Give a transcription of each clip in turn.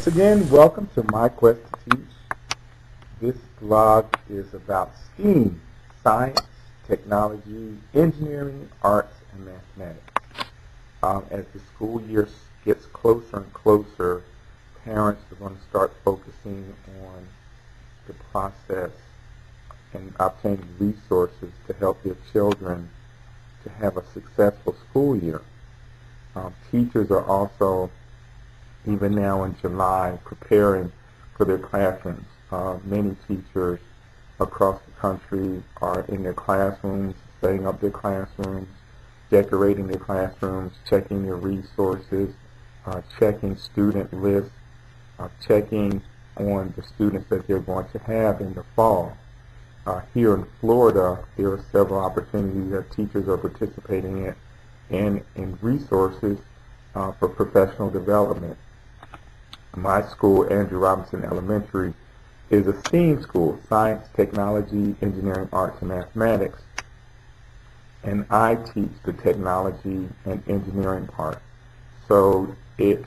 Once again, welcome to My Quest to Teach. This blog is about STEAM, science, technology, engineering, arts, and mathematics. As the school year gets closer and closer, parents are going to start focusing on the process and obtaining resources to help their children to have a successful school year. Teachers are also, even now in July, preparing for their classrooms. Many teachers across the country are in their classrooms, setting up their classrooms, decorating their classrooms, checking their resources, checking student lists, checking on the students that they're going to have in the fall. Here in Florida, there are several opportunities that teachers are participating in resources for professional development. My school, Andrew Robinson Elementary, is a STEAM school, science, technology, engineering, arts, and mathematics. And I teach the technology and engineering part. So it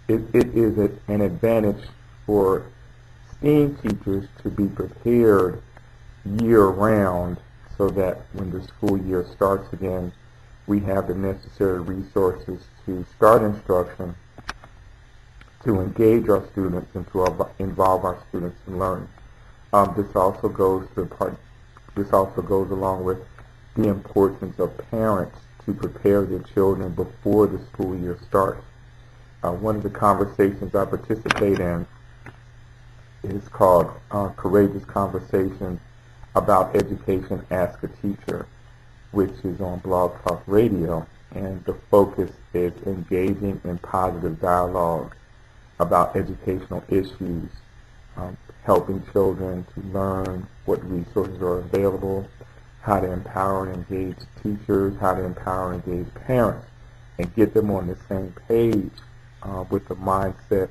is an advantage for STEAM teachers to be prepared year-round so that when the school year starts again, we have the necessary resources to start instruction, to engage our students, and to involve our students in learning. This also goes along with the importance of parents to prepare their children before the school year starts. One of the conversations I participate in is called Courageous Conversations About Education Ask a Teacher, which is on Blog Talk Radio, and the focus is engaging in positive dialogue about educational issues, helping children to learn what resources are available, how to empower and engage teachers, how to empower and engage parents, and get them on the same page with the mindset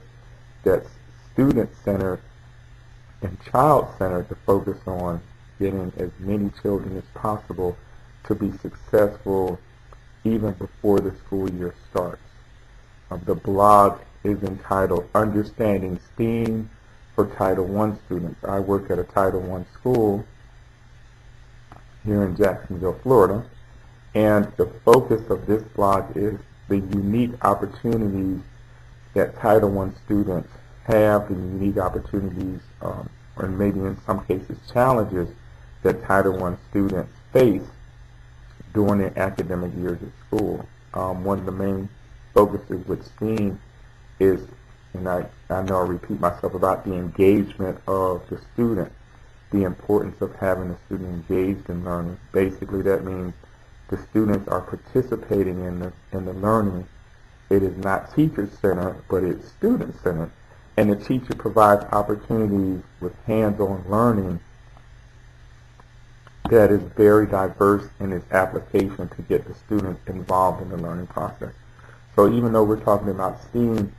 that's student-centered and child-centered, to focus on getting as many children as possible to be successful even before the school year starts. The blog is entitled Understanding STEAM for Title I Students. I work at a Title I school here in Jacksonville, Florida, and the focus of this blog is the unique opportunities that Title I students have, the unique opportunities, or maybe in some cases challenges, that Title I students face during their academic years at school. One of the main focuses with STEAM is, and I know I repeat myself, about the engagement of the student, the importance of having the student engaged in learning. Basically, that means the students are participating in the learning. It is not teacher-centered, but it's student-centered. And the teacher provides opportunities with hands-on learning that is very diverse in its application to get the students involved in the learning process. So even though we're talking about STEAM,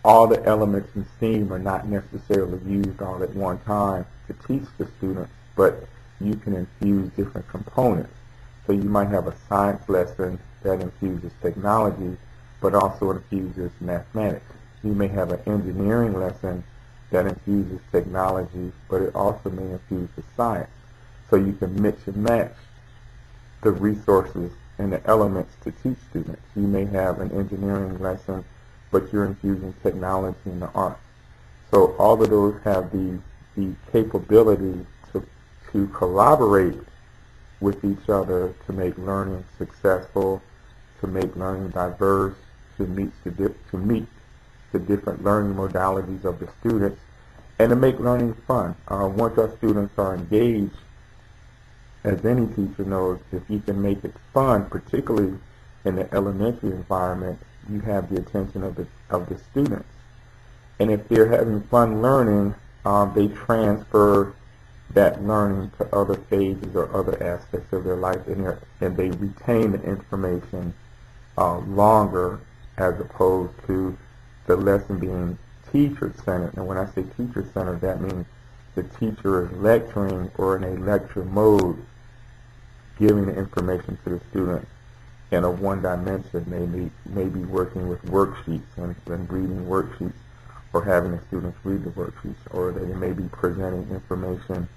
all the elements in STEAM are not necessarily used all at one time to teach the students, but you can infuse different components. So you might have a science lesson that infuses technology, but also infuses mathematics. You may have an engineering lesson that infuses technology, but it also may infuse the science. So you can mix and match the resources and the elements to teach students. You may have an engineering lesson, but you're infusing technology and the arts. So all of those have the capability to collaborate with each other to make learning successful, to make learning diverse, to meet the different learning modalities of the students, and to make learning fun. Once our students are engaged, as any teacher knows, if you can make it fun, particularly in the elementary environment, you have the attention of the students. And if they're having fun learning, they transfer that learning to other phases or other aspects of their life, and they retain the information longer, as opposed to the lesson being teacher-centered. And when I say teacher-centered, that means the teacher is lecturing or in a lecture mode, giving the information to the student in a one dimension, maybe working with worksheets and reading worksheets, or having the students read the worksheets, or they may be presenting information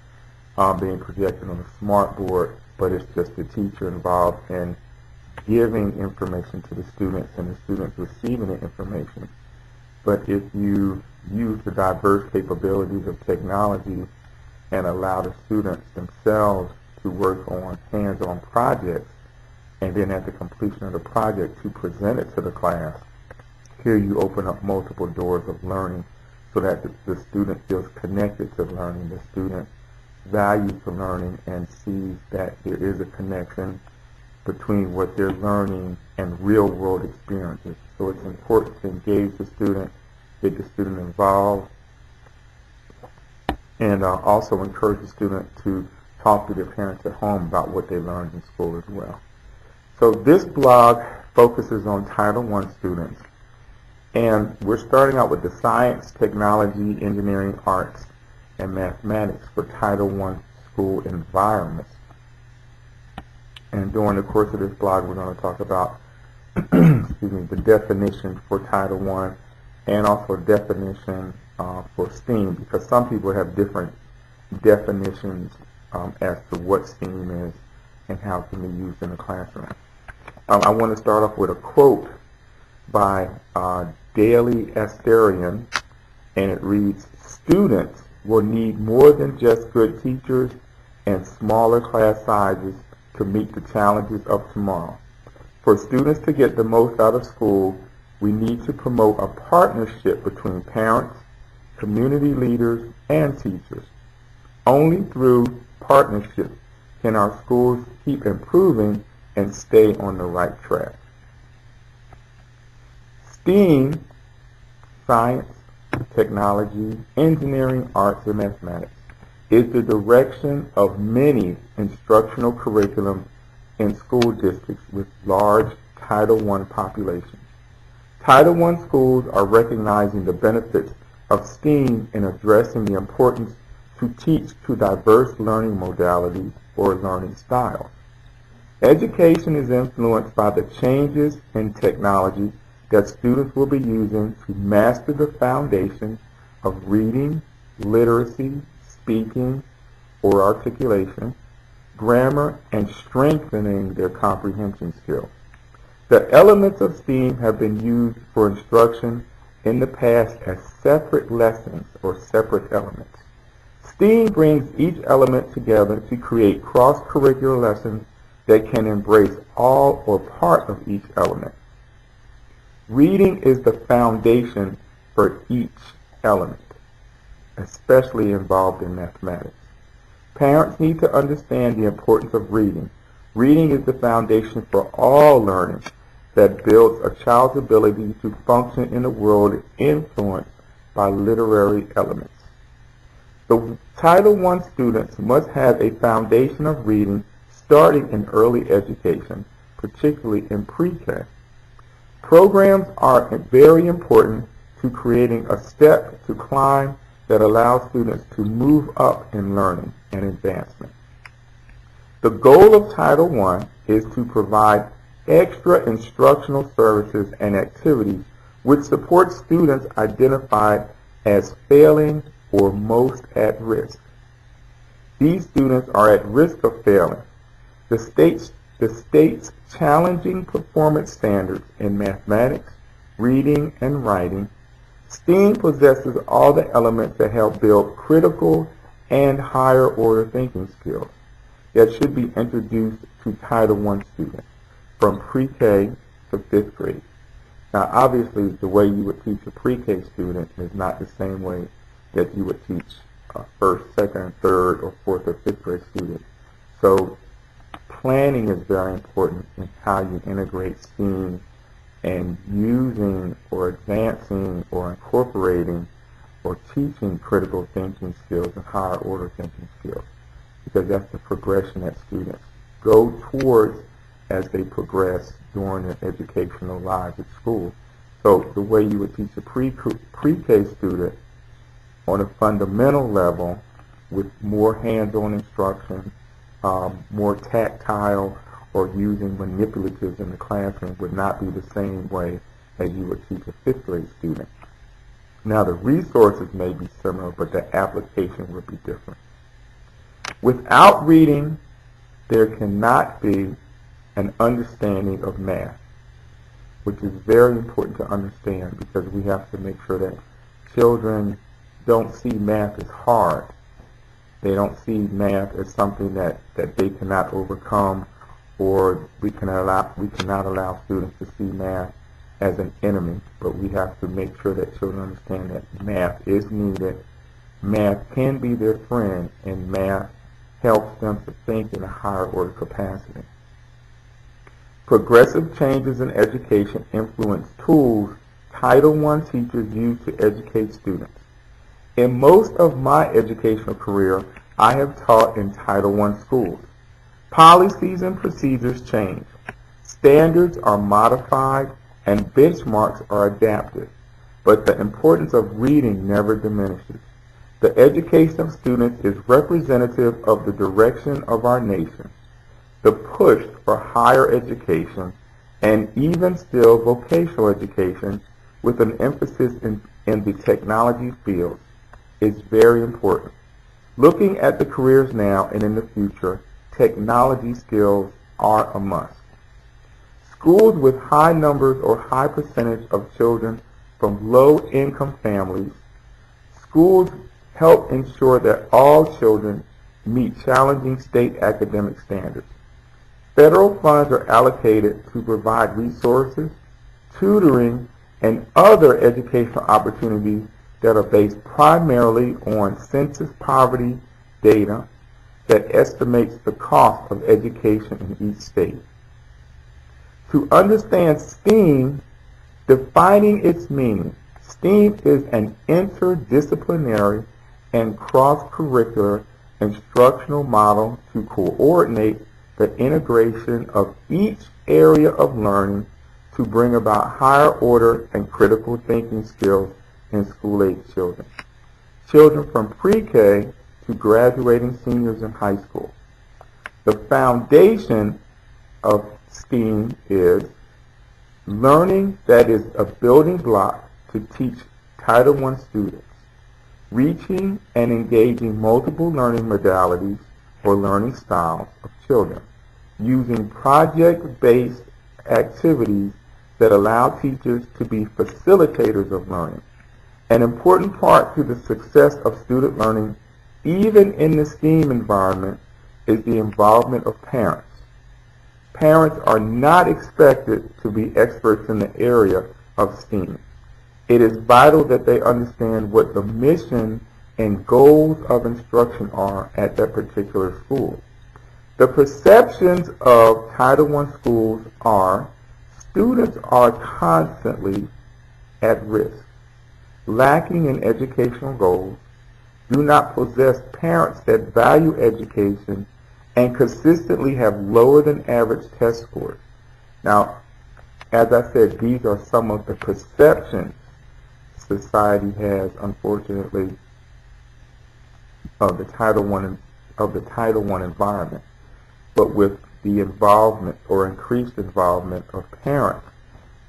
being projected on a smart board, but it's just the teacher involved in giving information to the students and the students receiving the information. But if you use the diverse capabilities of technology and allow the students themselves to work on hands-on projects, and then at the completion of the project to present it to the class, here you open up multiple doors of learning so that the student feels connected to learning, the student values the learning and sees that there is a connection between what they're learning and real-world experiences. So it's important to engage the student, get the student involved, and also encourage the student to talk to their parents at home about what they learned in school as well. So this blog focuses on Title I students, and we're starting out with the science, technology, engineering, arts, and mathematics for Title I school environments. And during the course of this blog, we're going to talk about excuse me, the definition for Title I and also definition for STEAM, because some people have different definitions as to what STEAM is and how it can be used in the classroom. I want to start off with a quote by Daily Asterian, and it reads, "Students will need more than just good teachers and smaller class sizes to meet the challenges of tomorrow. For students to get the most out of school, we need to promote a partnership between parents, community leaders, and teachers. Only through partnership can our schools keep improving and stay on the right track." STEAM, science, technology, engineering, arts, and mathematics, is the direction of many instructional curriculum in school districts with large Title I populations. Title I schools are recognizing the benefits of STEAM in addressing the importance to teach to diverse learning modalities or learning styles. Education is influenced by the changes in technology that students will be using to master the foundation of reading, literacy, speaking, or articulation, grammar, and strengthening their comprehension skills. The elements of STEAM have been used for instruction in the past as separate lessons or separate elements. STEAM brings each element together to create cross-curricular lessons that can embrace all or part of each element. Reading is the foundation for each element, especially involved in mathematics. Parents need to understand the importance of reading. Reading is the foundation for all learning that builds a child's ability to function in a world influenced by literary elements. The Title I students must have a foundation of reading starting in early education, particularly in pre-K. Programs are very important to creating a step to climb that allows students to move up in learning and advancement. The goal of Title I is to provide extra instructional services and activities which support students identified as failing or most at risk. These students are at risk of failing. The state's challenging performance standards in mathematics, reading, and writing. STEAM possesses all the elements that help build critical and higher order thinking skills that should be introduced to Title I students from pre-K to 5th grade. Now obviously the way you would teach a pre-K student is not the same way that you would teach a 1st, 2nd, 3rd, or 4th or 5th grade student. So planning is very important in how you integrate STEAM and using or advancing or incorporating or teaching critical thinking skills and higher order thinking skills, because that's the progression that students go towards as they progress during their educational lives at school. So the way you would teach a pre-K student on a fundamental level with more hands-on instruction, more tactile, or using manipulatives in the classroom would not be the same way as you would teach a 5th grade student. Now, the resources may be similar, but the application will be different. Without reading, there cannot be an understanding of math, which is very important to understand because we have to make sure that children don't see math as hard. They don't see math as something that they cannot overcome, or we cannot allow students to see math as an enemy, but we have to make sure that children understand that math is needed. Math can be their friend, and math helps them to think in a higher order capacity. Progressive changes in education influence tools Title I teachers use to educate students. In most of my educational career, I have taught in Title I schools. Policies and procedures change. Standards are modified and benchmarks are adapted, but the importance of reading never diminishes. The education of students is representative of the direction of our nation. The push for higher education, and even still vocational education with an emphasis in the technology field, is very important. Looking at the careers now and in the future, technology skills are a must. Schools with high numbers or high percentage of children from low-income families, schools help ensure that all children meet challenging state academic standards. Federal funds are allocated to provide resources, tutoring, and other educational opportunities that are based primarily on census poverty data that estimates the cost of education in each state. To understand STEAM, defining its meaning, STEAM is an interdisciplinary and cross-curricular instructional model to coordinate the integration of each area of learning to bring about higher order and critical thinking skills in school-age children. Children from pre-K to graduating seniors in high school. The foundation of STEAM is learning that is a building block to teach Title I students, reaching and engaging multiple learning modalities or learning styles of children, using project-based activities that allow teachers to be facilitators of learning. An important part to the success of student learning, even in the STEAM environment, is the involvement of parents. Parents are not expected to be experts in the area of STEAM. It is vital that they understand what the mission and goals of instruction are at that particular school. The perceptions of Title I schools are students are constantly at risk, lacking in educational goals, do not possess parents that value education, and consistently have lower than average test scores. Now, as I said, these are some of the perceptions society has, unfortunately, of the Title I environment. But with the involvement or increased involvement of parents,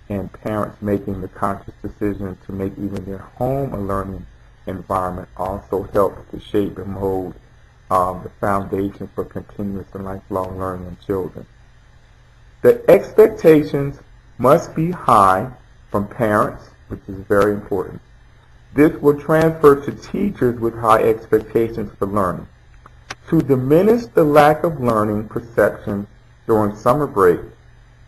and parents making the conscious decision to make even their home a learning environment, also helps to shape and mold the foundation for continuous and lifelong learning in children. The expectations must be high from parents, which is very important. This will transfer to teachers with high expectations for learning. To diminish the lack of learning perception during summer break,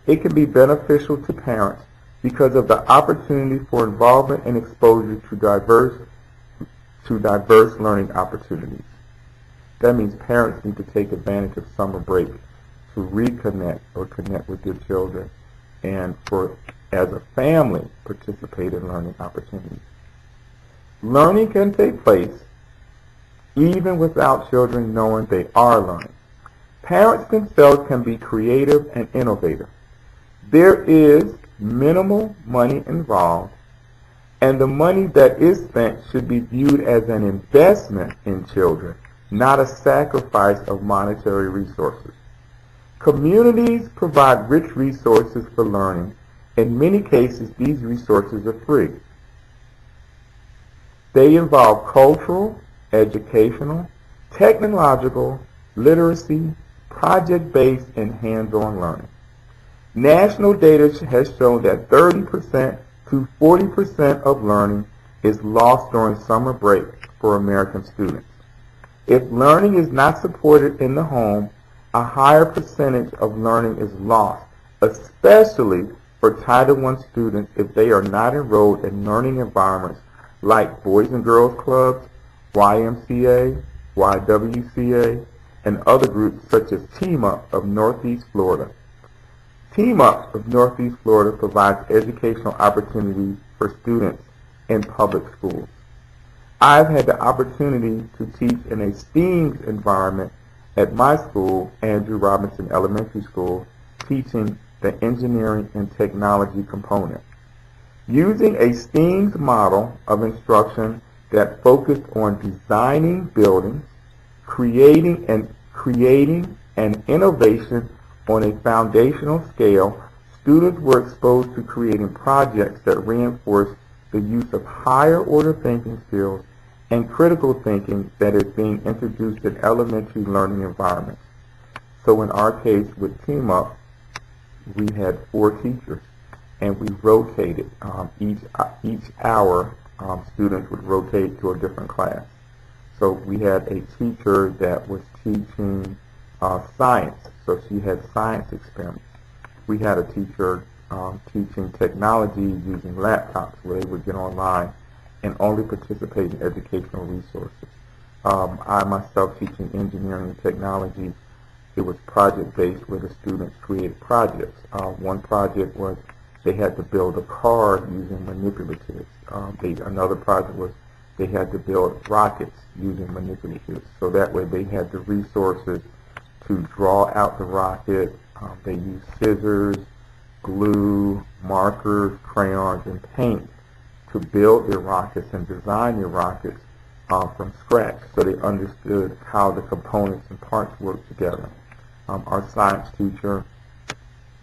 it can be beneficial to parents because of the opportunity for involvement and exposure to diverse learning opportunities. That means parents need to take advantage of summer break to reconnect or connect with their children and for, as a family, participate in learning opportunities. Learning can take place even without children knowing they are learning. Parents themselves can be creative and innovative. There is minimal money involved, and the money that is spent should be viewed as an investment in children, not a sacrifice of monetary resources. Communities provide rich resources for learning. In many cases, these resources are free. They involve cultural, educational, technological, literacy, project-based, and hands-on learning. National data has shown that 30% to 40% of learning is lost during summer break for American students. If learning is not supported in the home, a higher percentage of learning is lost, especially for Title I students if they are not enrolled in learning environments like Boys and Girls Clubs, YMCA, YWCA, and other groups such as Team Up of Northeast Florida. Team Up of Northeast Florida provides educational opportunities for students in public schools. I've had the opportunity to teach in a STEAM environment at my school, Andrew Robinson Elementary School, teaching the engineering and technology component. Using a STEAM model of instruction that focused on designing buildings, creating and innovation on a foundational scale, students were exposed to creating projects that reinforced the use of higher order thinking skills and critical thinking that is being introduced in elementary learning environments. So in our case with Team Up, we had 4 teachers, and we rotated. Each hour, students would rotate to a different class. So we had a teacher that was teaching science, so she had science experiments. We had a teacher teaching technology using laptops where they would get online and only participate in educational resources. I myself teaching engineering and technology. It was project-based where the students created projects. One project was they had to build a car using manipulatives. Another project was they had to build rockets using manipulatives. So that way they had the resources to draw out the rocket. They used scissors, glue, markers, crayons, and paint to build their rockets and design their rockets from scratch, so they understood how the components and parts work together. Our science teacher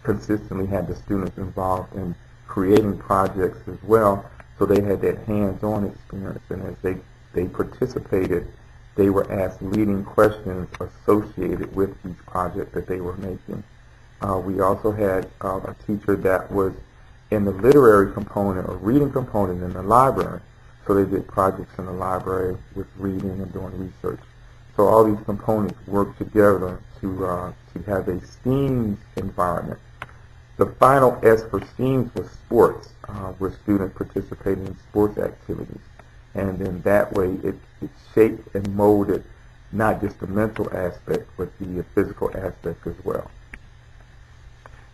consistently had the students involved in creating projects as well, so they had that hands-on experience, and as they participated, they were asked leading questions associated with each project that they were making. We also had a teacher that was in the literary component or reading component in the library. So they did projects in the library with reading and doing research. So all these components work together to have a STEAM environment. The final S for STEAM was sports, where students participated in sports activities. And then that way it shaped and molded not just the mental aspect, but the physical aspect as well.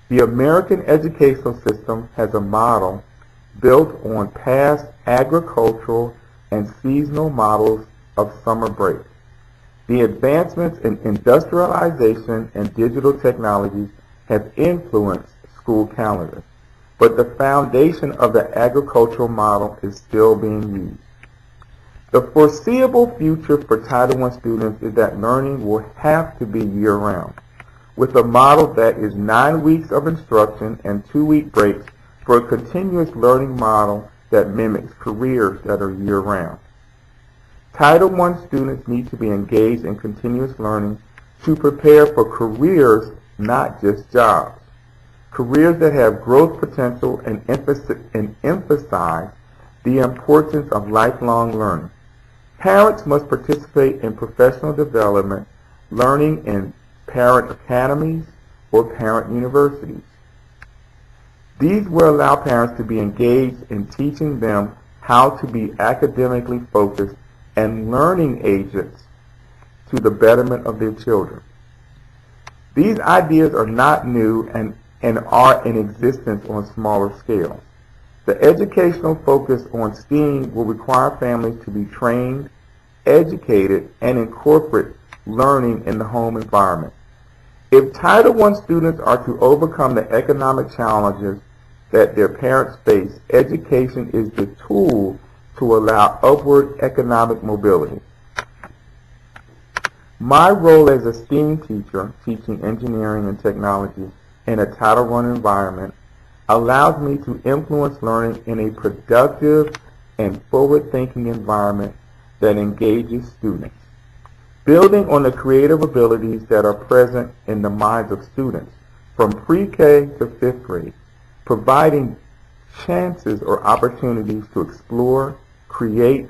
The American educational system has a model built on past agricultural and seasonal models of summer break. The advancements in industrialization and digital technologies have influenced school calendars, but the foundation of the agricultural model is still being used. The foreseeable future for Title I students is that learning will have to be year-round, with a model that is 9 weeks of instruction and 2-week breaks for a continuous learning model that mimics careers that are year-round. Title I students need to be engaged in continuous learning to prepare for careers, not just jobs. Careers that have growth potential and emphasize the importance of lifelong learning. Parents must participate in professional development, learning in parent academies or parent universities. These will allow parents to be engaged in teaching them how to be academically focused and learning agents to the betterment of their children. These ideas are not new and are in existence on smaller scales. The educational focus on STEAM will require families to be trained, educated, and incorporate learning in the home environment. If Title I students are to overcome the economic challenges that their parents face, education is the tool to allow upward economic mobility. My role as a STEAM teacher, teaching engineering and technology in a Title I environment, allows me to influence learning in a productive and forward-thinking environment that engages students. Building on the creative abilities that are present in the minds of students from pre-K to 5th grade, providing chances or opportunities to explore, create,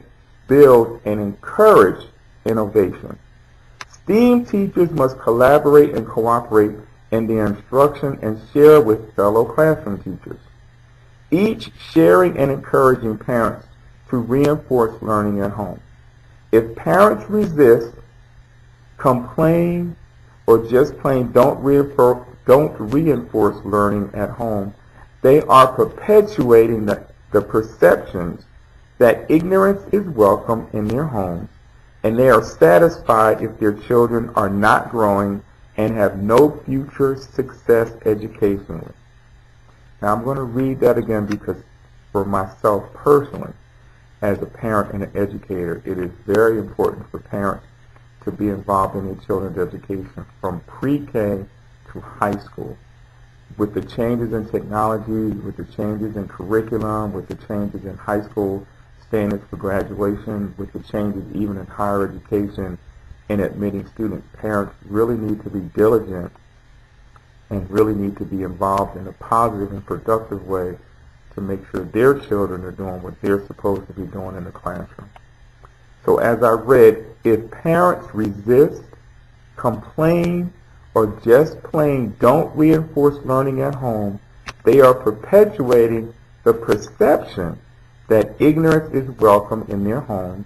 build, and encourage innovation. STEAM teachers must collaborate and cooperate in their instruction and share with fellow classroom teachers, each sharing and encouraging parents to reinforce learning at home. If parents resist, complain, or just plain don't reinforce learning at home, they are perpetuating the perceptions that ignorance is welcome in their homes, and they are satisfied if their children are not growing and have no future success educationally. Now I'm going to read that again because for myself personally, as a parent and an educator, it is very important for parents to be involved in their children's education from pre-K to high school. With the changes in technology, with the changes in curriculum, with the changes in high school standards for graduation, with the changes even in higher education in admitting students, parents really need to be diligent and really need to be involved in a positive and productive way to make sure their children are doing what they're supposed to be doing in the classroom. So as I read, if parents resist, complain, or just plain don't reinforce learning at home, they are perpetuating the perception that ignorance is welcome in their homes,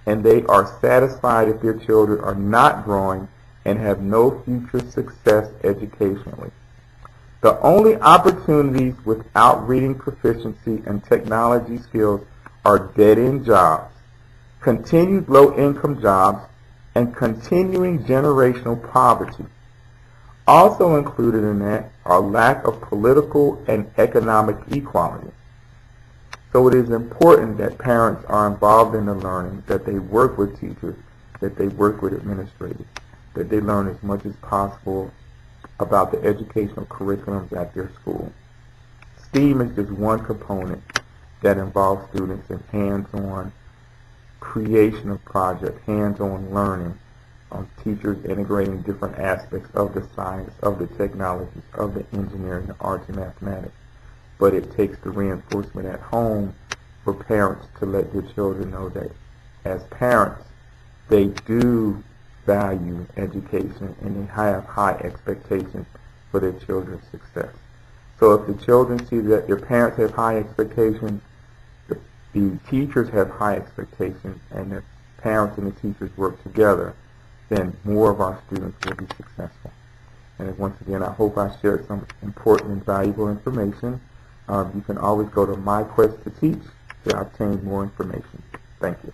and they are satisfied if their children are not growing and have no future success educationally. The only opportunities without reading proficiency and technology skills are dead-end jobs, continued low-income jobs, and continuing generational poverty. Also included in that are lack of political and economic equality. So it is important that parents are involved in the learning, that they work with teachers, that they work with administrators, that they learn as much as possible about the educational curriculums at their school. STEAM is just one component that involves students in hands-on creation of projects, hands-on learning, teachers integrating different aspects of the science, of the technologies, of the engineering, the arts and mathematics. But it takes the reinforcement at home for parents to let their children know that as parents, they do value education and they have high expectations for their children's success. So if the children see that their parents have high expectations, the teachers have high expectations, and the parents and the teachers work together, then more of our students will be successful. And once again, I hope I shared some important and valuable information. You can always go to My Quest to Teach to obtain more information. Thank you.